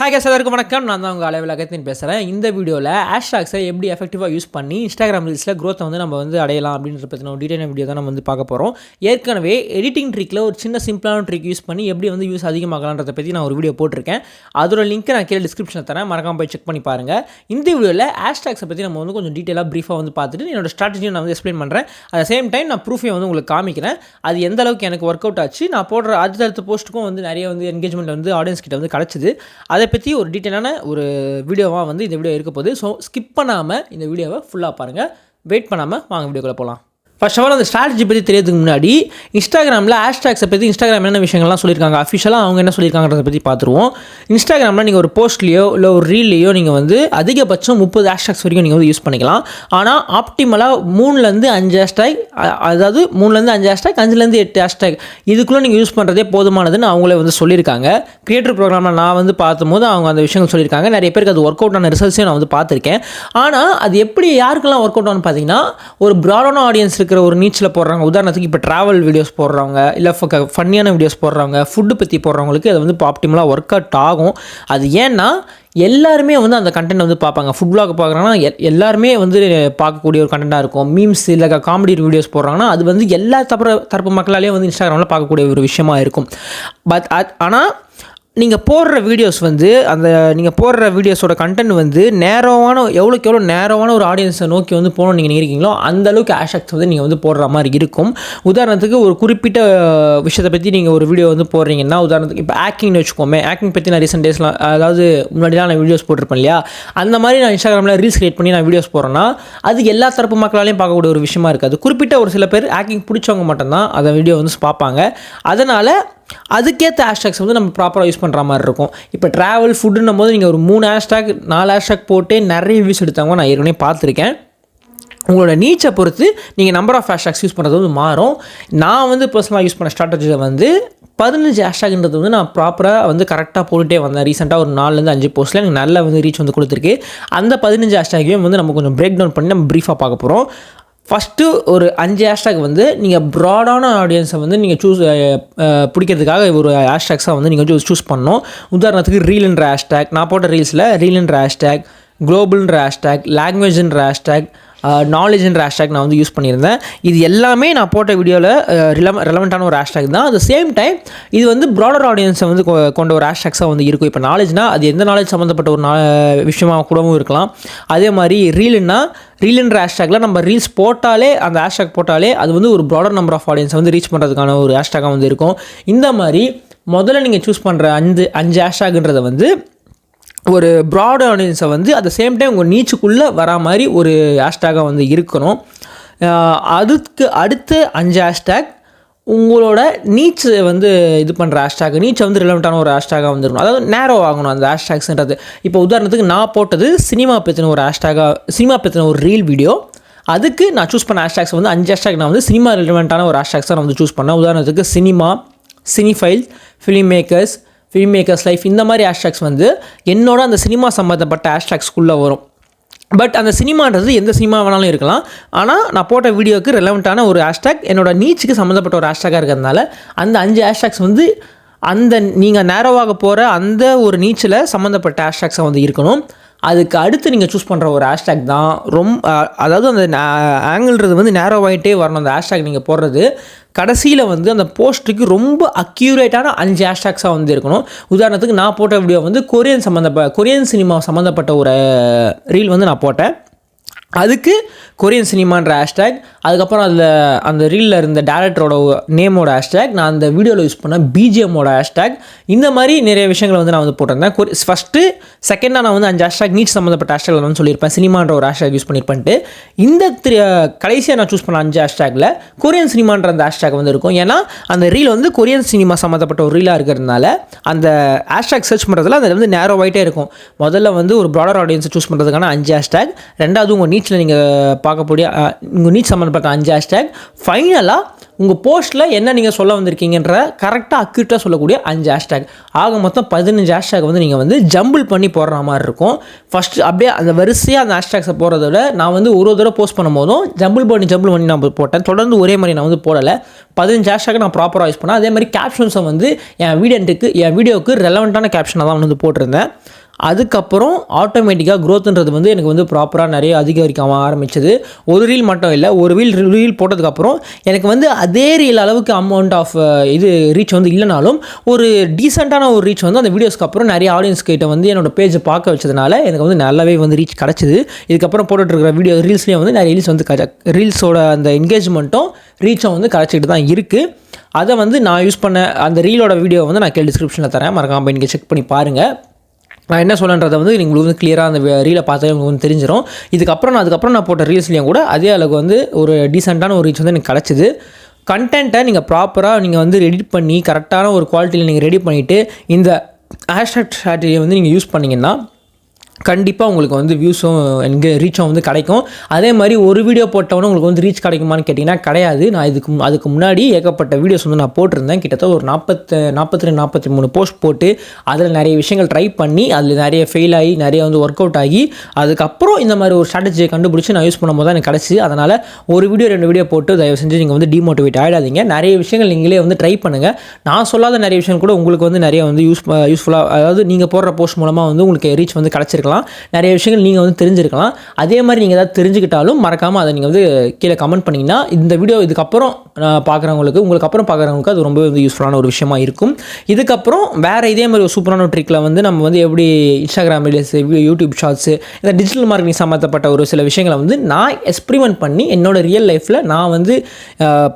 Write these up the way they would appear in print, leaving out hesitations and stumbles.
Hi guys, எல்லாருக்கும் வணக்கம். நான் தான் உங்கள் அலைவலகத்தின் பேசுகிறேன். இந்த வீடியோவில் ஹேஷ்டாக்ஸை எப்படி எஃபெக்டிவாக யூஸ் பண்ணி இன்ஸ்டாகிராம் ரீல்ஸில் க்ரோத்தை நம்ம அடையலாம் அப்படின்ற பற்றின ஒரு டீட்டெயிலான வீடியோ தான் நம்ம பார்க்க போகிறோம். ஏற்கனவே எடிட்டிங் ட்ரிக்கில் ஒரு சின்ன சிம்பிளான ட்ரிக் யூஸ் பண்ணி எப்படி யூஸ் அதிகமாகலான்றதை பற்றி நான் ஒரு வீடியோ போட்டிருக்கேன். அதோட லிங்க்கை நான் கீழே டிஸ்கிரிப்ஷனில் தரேன், மறக்காமல் போய் செக் பண்ணி பாருங்கள். இந்த வீடியோவில் ஹேஷ்டாக்ஸை பற்றி நம்ம கொஞ்சம் டீட்டெயிலாக ப்ரீஃபாக பார்த்துட்டு என்னோட ஸ்ட்ராட்டஜியை நான் எக்ஸ்பிளைன் பண்ணுறேன். அட் சேம் டைம் நான் ப்ரூஃபை உங்களுக்கு காமிக்கிறேன். அது எந்த அளவுக்கு எனக்கு ஒர்க் அவுட் ஆச்சு, நான் போடுற அடுத்தடுத்த போஸ்ட்டுக்கும் நிறைய என்கேஜ்மெண்ட் ஆடியன்ஸ் கிட்ட கிடச்சிது. அதை பற்றி ஒரு டீட்டெயிலான ஒரு வீடியோவாக இந்த வீடியோ இருக்க போகுது. ஸோ ஸ்கிப் பண்ணாமல் இந்த வீடியோவை ஃபுல்லாக பாருங்கள். வெயிட் பண்ணாமல் வாங்க வீடியோக்குள்ளே போகலாம். ஃபர்ஸ்ட் ஆஃப் ஆல் அந்த ஸ்ட்ராட்டஜி பற்றி தெரியறதுக்கு முன்னாடி இன்ஸ்டாகிராமில் ஹேஷ்டாக்ஸை பற்றி இன்ஸ்டாகிராம் என்ன விஷயங்கள்லாம் சொல்லியிருக்காங்க, அஃபிஷியலாக அவங்க என்ன சொல்லியிருக்காங்கிறத பற்றி பார்த்துருவோம். இன்ஸ்டாகிராமில் நீங்கள் ஒரு போஸ்ட்லேயோ இல்லை ஒரு ரீல்லையோ நீங்கள் அதிகபட்சம் 30 ஹேஷ்டாக்ஸ் வரைக்கும் நீங்கள் யூஸ் பண்ணிக்கலாம். ஆனால் ஆப்டிமலாக 3-5 ஹேஷ்டாக், அதாவது 3-5 ஹேஷ்டாக், 5-8 ஹேஷ்டாக் இதுக்குள்ளே நீங்கள் யூஸ் பண்ணுறதே போதுமானதுன்னு அவங்களே சொல்லியிருக்காங்க. கிரியேட்டர் ப்ரோக்ராமில் நான் பார்க்கும்போது அவங்க அந்த விஷயங்கள் சொல்லியிருக்காங்க. நிறைய பேருக்கு அது ஒர்க் அவுட் ஆன ரிசல்ட்ஸையும் நான் பார்த்துருக்கேன். ஆனால் அது எப்படி யாருக்கெல்லாம் ஒர்க் அவுட் ஆகுன்னு பார்த்தீங்கன்னா, ஒரு ப்ராடான ஆடியன்ஸ் இருக்கிற ஒரு நீச்சில் போடுறாங்க. உதாரணத்துக்கு இப்போ ட்ராவல் வீடியோஸ் போடுறவங்க, இல்லை ஃபன்னியான வீடியோஸ் போடுறவங்க, ஃபுட்டு பற்றி போடுறவங்களுக்கு அது இப்போ ஆப்டிமலாக ஒர்க் அவுட் ஆகும். அது ஏன்னா எல்லாருமே அந்த கண்டென்ட் பார்ப்பாங்க. ஃபுட் விளாக் பார்க்குறாங்கன்னா எல்லாருமே பார்க்கக்கூடிய ஒரு கண்டென்ட்டாக இருக்கும். மீம்ஸ் இல்லை காமெடி வீடியோஸ் போடுறாங்கன்னா அது எல்லா தரப்பு மக்களாலேயும் இன்ஸ்டாகிராமில் பார்க்கக்கூடிய ஒரு விஷயமா இருக்கும். ஆனால் நீங்கள் போடுற வீடியோஸ் அந்த நீங்கள் போடுற வீடியோஸோட கண்டென்ட் நேரமான எவ்வளோக்கு எவ்வளோ நேரமான ஒரு ஆடியன்ஸை நோக்கி போகணும்னு நீங்கள் நினைக்கிறீங்களோ அந்தளவுக்கு ஹேஷ்டாக்ஸ் நீங்கள் போடுற மாதிரி இருக்கும். உதாரணத்துக்கு ஒரு குறிப்பிட்ட விஷயத்தை பற்றி நீங்கள் ஒரு வீடியோ போடுறீங்கன்னா, உதாரணத்துக்கு இப்போ ஆக்டிங்னு வச்சுக்கோமே. ஆக்டிங் பற்றி நான் ரீசெண்ட் டேஸ்லாம், அதாவது முன்னாடிலாம் நான் வீடியோஸ் போட்டிருப்பேன் இல்லையா, அந்த மாதிரி நான் இன்ஸ்டாகிராமில் ரீல்ஸ் கிரியேட் பண்ணி நான் வீடியோஸ் போடுறேன்னா அது எல்லா தரப்பு மக்களாலையும் பார்க்கக்கூடிய ஒரு விஷயமா இருக்காது. குறிப்பிட்ட ஒரு சில பேர் ஆக்டிங் பிடிச்சவங்க மட்டும்தான் அதை வீடியோ பார்ப்பாங்க. அதனால் அதுக்கேற்ற ஹேஷ்டாக்ஸ் நம்ம ப்ராப்பராக யூஸ் பண்ணுற மாதிரி இருக்கும். இப்போ ட்ராவல் ஃபுட்டுன்னும் போது நீங்கள் ஒரு 3 ஹேஷ்டாக் 4 ஹேஷ்டாக் போட்டு நிறைய வியூஸ் எடுத்தவங்க நான் ஏற்கனவே பார்த்துருக்கேன். உங்களோட நீச்சை பொறுத்து நீங்கள் நம்பர் ஆஃப் ஹேஷ்டாக்ஸ் யூஸ் பண்ணுறது மாறும். நான் பர்சனலாக யூஸ் பண்ண ஸ்ட்ராட்டஜியை 15 ஹேஷ்டாக்ன்றது நான் ப்ராப்பராக கரெக்டாக போட்டுகிட்டே வந்தேன். ரீசெண்டாக ஒரு 4-5 போஸ்ட்டில் எனக்கு நல்ல ரீச் கொடுத்துருக்கு. அந்த 15 ஹேஷ்டாகையும் நம்ம கொஞ்சம் பிரேக் டவுன் பண்ணி நம்ம ப்ரீஃபாக பார்க்க போகிறோம். ஃபஸ்ட்டு ஒரு 5 ஹேஷ்டாக் நீங்கள் ப்ராடான ஆடியன்ஸை நீங்கள் பிடிக்கிறதுக்காக ஒரு ஹேஷ்டாக்ஸாக நீங்கள் சூஸ் பண்ணணும். உதாரணத்துக்கு ரீல்ன்ற ஹேஷ்டாக், நான் போட்ட ரீல்ஸில் ரீல்ன்ற ஹேஷ்டாக், குளோபல்ன்ற ஹேஷ்டாக், லாங்குவேஜ்ன்ற ஹேஷ்டாக், நாலேஜ்ன்ற ஹேஷ்டாக் நான் யூஸ் பண்ணியிருந்தேன். இது எல்லாமே நான் போட்ட வீடியோவில் ரெலவெண்ட்டான ஒரு ஹேஷ்டாக் தான். அட் சேம் டைம் இது ப்ராடர் ஆடியன்ஸை கொண்ட ஒரு ஹேஷ்டாக்ஸாக இருக்கும். இப்போ நாலேஜ்னால் அது எந்த நாலேஜ் சம்மந்தப்பட்ட ஒரு விஷயமாக கூடவும் இருக்கலாம். அதே மாதிரி ரீல்ன்ற ஹேஷ்டாகில் நம்ம ரீல்ஸ் போட்டாலே, அந்த ஹேஷ்டாக் போட்டாலே அது ஒரு ப்ராடர் நம்பர் ஆஃப் ஆடியன்ஸை ரீச் பண்ணுறதுக்கான ஒரு ஹேஷ்டாகாக இருக்கும். இந்த மாதிரி முதல்ல நீங்கள் சூஸ் பண்ணுற 5 ஹேஷ்டாக்ன்றதை ஒரு ப்ராட் ஆடியன்ஸை அட் த சேம் டைம் உங்கள் நீச்சுக்குள்ளே வரா மாதிரி ஒரு ஹேஷ்டாகாக இருக்கணும். அதுக்கு அடுத்து 5 ஹேஷ்டாக் உங்களோட நீச் இது பண்ணுற ஹேஷ்டாக், நீச்சை ரிலவெண்ட்டான ஒரு ஹேஷ்டாகாக இருக்கணும். அதாவது நேரோ ஆகணும் அந்த ஹேஷ்டாக்ஸ்ன்றது. இப்போ உதாரணத்துக்கு நான் போட்டது சினிமா பற்றின ஒரு ஹேஷ்டாகாக, சினிமா பற்றின ஒரு ரீல் வீடியோ. அதுக்கு நான் சூஸ் பண்ண ஹேஷ்டாக்ஸ் 5 ஹேஷ்டாக் நான் சினிமா ரிலவெண்ட்டான ஒரு ஹேஷ்டாக்ஸ் தான் நான் சூஸ் பண்ணேன். உதாரணத்துக்கு cinema, cinephile, film makers life, இந்த மாதிரி ஹேஷ்டாக்ஸ் என்னோட அந்த சினிமா சம்மந்தப்பட்ட ஹேஷ்டாக்ஸ்குள்ளே வரும். பட் அந்த சினிமான்றது எந்த சினிமா வேணாலும் இருக்கலாம். ஆனால் நான் போட்ட வீடியோவுக்கு ரெலவெண்ட்டான ஒரு ஹேஷ்டாக், என்னோட நீச்சுக்கு சம்மந்தப்பட்ட ஒரு ஹேஷ்டாகாக இருக்கிறதுனால அந்த 5 ஹேஷ்டாக்ஸ் அந்த நீங்கள் நேரோவாக போகிற அந்த ஒரு நீச்சில் சம்மந்தப்பட்ட ஹேஷ்டாக்ஸாக இருக்கணும். அதுக்கு அடுத்து நீங்கள் சூஸ் பண்ணுற ஒரு ஹேஷ்டாக் தான் அதாவது அந்த ஆங்கிள்ன்றது நேரோவாகிட்டே வரணும். அந்த ஹேஷ்டாக் நீங்கள் போடுறது கடைசியில் அந்த போஸ்ட்டுக்கு ரொம்ப அக்யூரேட்டான 5 ஹேஷ்டாக்ஸாக இருக்கணும். உதாரணத்துக்கு நான் போட்ட வீடியோ கொரியன் சினிமா சம்மந்தப்பட்ட ஒரு ரீல் நான் போட்டேன். அதுக்கு கொரியன் சினிமான்ற ஹேஷ்டாக், அதுக்கப்புறம் அதில் அந்த ரீலில் இருந்த டேரக்டரோட நேமோட ஹேஷ்டாக், நான் அந்த வீடியோவில் யூஸ் பண்ண பிஜிஎம்மோட ஹேஷ்டாக், இந்த மாதிரி நிறைய விஷயங்களை நான் போட்டிருந்தேன். ஃபஸ்ட்டு செகண்டாக நான் 5 ஹேஷ்டாக் நீச் சம்மந்தப்பட்ட ஹேஷ்டாக் சொல்லியிருப்பேன். சினிமான்ற ஒரு ஹேஷ்டாக் யூஸ் பண்ணியிருப்பேன்ட்டு இந்த கடைசியாக நான் சூஸ் பண்ண 5 ஹேஷ்டாகில் கொரியன் சினிமான்ற அந்த ஹேஷ்டாக் இருக்கும். ஏன்னா அந்த ரீல் கொரியன் சினிமா சம்மந்தப்பட்ட ஒரு ரீலாக இருக்கிறதுனால அந்த ஹேஷ்டாக் சர்ச் பண்ணுறதுல அது நேரோவாயிட்டே இருக்கும். முதல்ல ஒரு ப்ராடர் ஆடியன்ஸை சூஸ் பண்ணுறதுக்கான 5 ஹேஷ்டாக், ரெண்டாவது உங்கள் நீச்சில் நீங்கள் பார்க்கக்கூடிய உங்கள் நீச் சம்மந்தப்பட்ட 5 ஹேஷ்டாக், ஃபைனலாக உங்கள் போஸ்ட்டில் என்ன நீங்கள் சொல்ல வந்திருக்கீங்கன்ற கரெக்டாக அக்யூரேட்டாக சொல்லக்கூடிய 5 ஹேஷ்டேக். ஆக மொத்தம் 15 ஹேஷ்டேக் வந்து நீங்கள் வந்து ஜம்பிள் பண்ணி போடுற மாதிரி இருக்கும். ஃபஸ்ட்டு அப்படியே அந்த வரிசையாக அந்த ஹேஷ்டேக்ஸை போடுறத விட நான் வந்து ஒரு தடவை போஸ்ட் பண்ணும்போதும் ஜம்பிள் பண்ணி நான் போட்டேன். தொடர்ந்து ஒரே மாதிரி நான் வந்து போடலை. 15 ஹேஷ்டேக் நான் ப்ராப்பராக யூஸ் பண்ணேன். அதே மாதிரி கேப்ஷன்ஸை வந்து என் வீடியோவுக்கு ரெலவெண்ட்டான கேப்ஷனாக தான் வந்து போட்டிருந்தேன். அதுக்கப்புறம் ஆட்டோமேட்டிக்காக க்ரோத்துன்றது வந்து எனக்கு வந்து ப்ராப்பராக நிறைய அதிகரிக்க ஆரம்பிச்சது. ஒரு ரீல் மட்டும் இல்லை, ஒரு ரீல் போட்டதுக்கப்புறம் எனக்கு வந்து அதே ரீல் அளவுக்கு அமௌண்ட் ஆஃப் ரீச் வந்து இல்லைனாலும் ஒரு டீசெண்டான ஒரு ரீச் வந்து அந்த வீடியோஸ்க்கு அப்புறம் நிறைய ஆடியன்ஸ் கிட்ட வந்து என்னோடய பேஜை பார்க்க வச்சதுனால எனக்கு வந்து நல்லாவே வந்து ரீச் கிடச்சிது. இதுக்கப்புறம் போட்டுட்ருக்கிற ரீல்ஸ்லேயும் வந்து நிறைய ரீல்ஸோட அந்த என்கேஜ்மெண்ட்டும் ரீச்சும் வந்து கிடச்சிக்கிட்டு தான் இருக்குது. அதை வந்து நான் யூஸ் பண்ண அந்த ரீலோட வீடியோ வந்து நான் டிஸ்கிரிப்ஷனில் தரேன், மறக்காம போய் நீங்கள் செக் பண்ணி பாருங்கள். நான் என்ன சொல்கிறேன்றதை வந்து உங்களுக்கு வந்து கிளியராக அந்த ரீலை பார்த்தாலே உங்களுக்கு வந்து தெரிஞ்சிடும். அதுக்கப்புறம் நான் போட்ட ரீல்ஸ்லேயும் கூட அதே அளவுக்கு வந்து ஒரு டீசெண்டான ஒரு ரீச் வந்து எனக்கு கிடச்சிது. கண்டென்ட்டை நீங்கள் ப்ராப்பராக நீங்கள் வந்து எடிட் பண்ணி கரெக்டான ஒரு குவாலிட்டியில் நீங்கள் ரெடி பண்ணிவிட்டு இந்த ஹேஷ்டேக் ஸ்ட்ராட்டஜியை வந்து நீங்கள் யூஸ் பண்ணிங்கன்னா கண்டிப்பாக உங்களுக்கு வந்து வியூஸும் ரீச்சும் வந்து கிடைக்கும். அதே மாதிரி ஒரு வீடியோ போட்டவொன்னே உங்களுக்கு வந்து ரீச் கிடைக்குமான்னு கேட்டிங்கன்னா கிடையாது. நான் அதுக்கு முன்னாடி ஏகப்பட்ட வீடியோஸ் வந்து நான் போட்டிருந்தேன். கிட்டத்தட்ட ஒரு 43 போஸ்ட் போட்டு அதில் நிறைய விஷயங்கள் ட்ரை பண்ணி அதில் நிறைய ஃபெயில் ஆகி நிறைய வந்து ஒர்க் அவுட் ஆகி அதுக்கப்புறம் இந்த மாதிரி ஒரு ஸ்ட்ராட்டஜியை கண்டுபிடிச்சி நான் யூஸ் பண்ணும்போது தான் எனக்கு கிடச்சி. அதனால் ஒரு வீடியோ 2 வீடியோ போட்டு தயவு செஞ்சு நீங்கள் வந்து டிமோட்டிவேட் ஆகிடாதீங்க. நிறைய விஷயங்கள் நீங்களே வந்து ட்ரை பண்ணுங்கள். நான் சொல்லாத நிறைய விஷயங்கள் கூட உங்களுக்கு வந்து நிறைய வந்து யூஸ்ஃபுல்லாக, அதாவது நீங்கள் போடுற போஸ்ட் மூலமாக வந்து உங்களுக்கு ரீச் வந்து கிடச்சிருக்கலாம். நிறைய விஷயங்கள் நீங்கள் வந்து தெரிஞ்சிருக்கலாம். அதே மாதிரி நீங்கள் ஏதாவது தெரிஞ்சுக்கிட்டாலும் மறக்காமல் அதை நீங்கள் வந்து கீழே கமெண்ட் பண்ணிங்கன்னா இந்த வீடியோ இதுக்கப்புறம் உங்களுக்கு அப்புறம் பார்க்குறவங்களுக்கு அது ரொம்ப வந்து யூஸ்ஃபுல்லான ஒரு விஷயமா இருக்கும். இதுக்கப்புறம் வேறு இதே மாதிரி ஒரு சூப்பரான ட்ரிக்கில் வந்து நம்ம வந்து எப்படி இன்ஸ்டாகிராம் ரீல்ஸ், யூடியூப் ஷார்ட்ஸு, இந்த டிஜிட்டல் மார்க்கெட்டிங் சம்மந்தப்பட்ட ஒரு சில விஷயங்களை வந்து நான் எக்ஸ்பிரிமெண்ட் பண்ணி என்னோடய ரியல் லைஃப்பில் நான் வந்து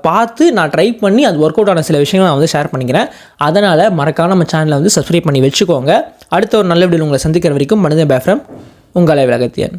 பார்த்து நான் ட்ரை பண்ணி அது ஒர்க் அவுட் ஆன சில விஷயங்களை நான் வந்து ஷேர் பண்ணிக்கிறேன். அதனால் மறக்காம நம்ம சேனலை வந்து சப்ஸ்கிரைப் பண்ணி வச்சுக்கோங்க. அடுத்த ஒரு நல்ல வீடியோ உங்களை சந்திக்கிற வரைக்கும் மனிதன் பேஃப்ரம் உங்கள் அலைவலகத்தியன்.